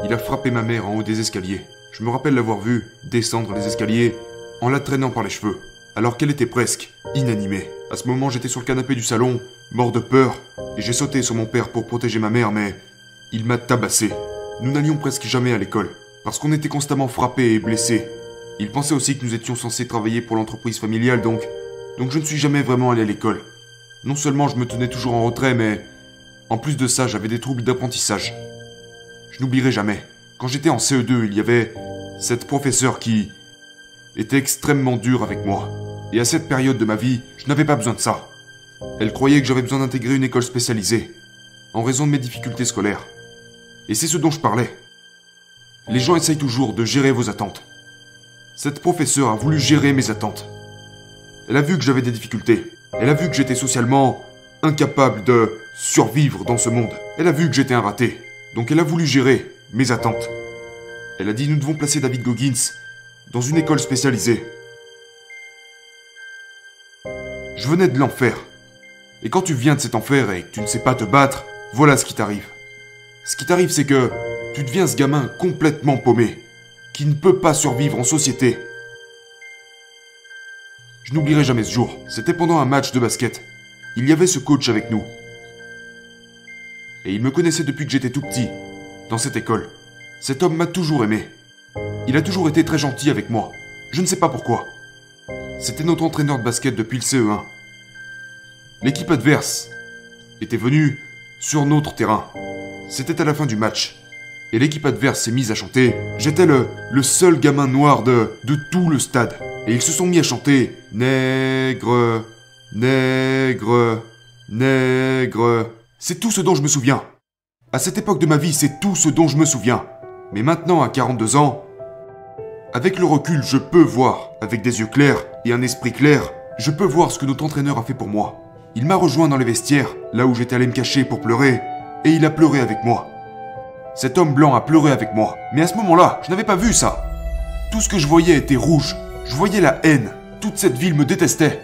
Il a frappé ma mère en haut des escaliers. Je me rappelle l'avoir vue descendre les escaliers en la traînant par les cheveux, alors qu'elle était presque inanimée. À ce moment, j'étais sur le canapé du salon, mort de peur, et j'ai sauté sur mon père pour protéger ma mère, mais il m'a tabassé. Nous n'allions presque jamais à l'école, parce qu'on était constamment frappés et blessés. Il pensait aussi que nous étions censés travailler pour l'entreprise familiale, donc je ne suis jamais vraiment allé à l'école. Non seulement je me tenais toujours en retrait, mais en plus de ça, j'avais des troubles d'apprentissage. Je n'oublierai jamais, quand j'étais en CE2, il y avait cette professeure qui était extrêmement dure avec moi. Et à cette période de ma vie, je n'avais pas besoin de ça. Elle croyait que j'avais besoin d'intégrer une école spécialisée, en raison de mes difficultés scolaires. Et c'est ce dont je parlais. Les gens essayent toujours de gérer vos attentes. Cette professeure a voulu gérer mes attentes. Elle a vu que j'avais des difficultés. Elle a vu que j'étais socialement incapable de survivre dans ce monde. Elle a vu que j'étais un raté. Donc elle a voulu gérer mes attentes. Elle a dit: nous devons placer David Goggins dans une école spécialisée. Je venais de l'enfer. Et quand tu viens de cet enfer et que tu ne sais pas te battre, voilà ce qui t'arrive. Ce qui t'arrive, c'est que tu deviens ce gamin complètement paumé, qui ne peut pas survivre en société. Je n'oublierai jamais ce jour. C'était pendant un match de basket. Il y avait ce coach avec nous. Et il me connaissait depuis que j'étais tout petit, dans cette école. Cet homme m'a toujours aimé. Il a toujours été très gentil avec moi. Je ne sais pas pourquoi. C'était notre entraîneur de basket depuis le CE1. L'équipe adverse était venue sur notre terrain. C'était à la fin du match. Et l'équipe adverse s'est mise à chanter. J'étais le seul gamin noir de tout le stade. Et ils se sont mis à chanter « Nègre, nègre, nègre ». C'est tout ce dont je me souviens. À cette époque de ma vie, c'est tout ce dont je me souviens. Mais maintenant, à 42 ans, avec le recul, je peux voir, avec des yeux clairs et un esprit clair, je peux voir ce que notre entraîneur a fait pour moi. Il m'a rejoint dans les vestiaires, là où j'étais allé me cacher pour pleurer, et il a pleuré avec moi. Cet homme blanc a pleuré avec moi. Mais à ce moment-là, je n'avais pas vu ça. Tout ce que je voyais était rouge. Je voyais la haine. Toute cette ville me détestait.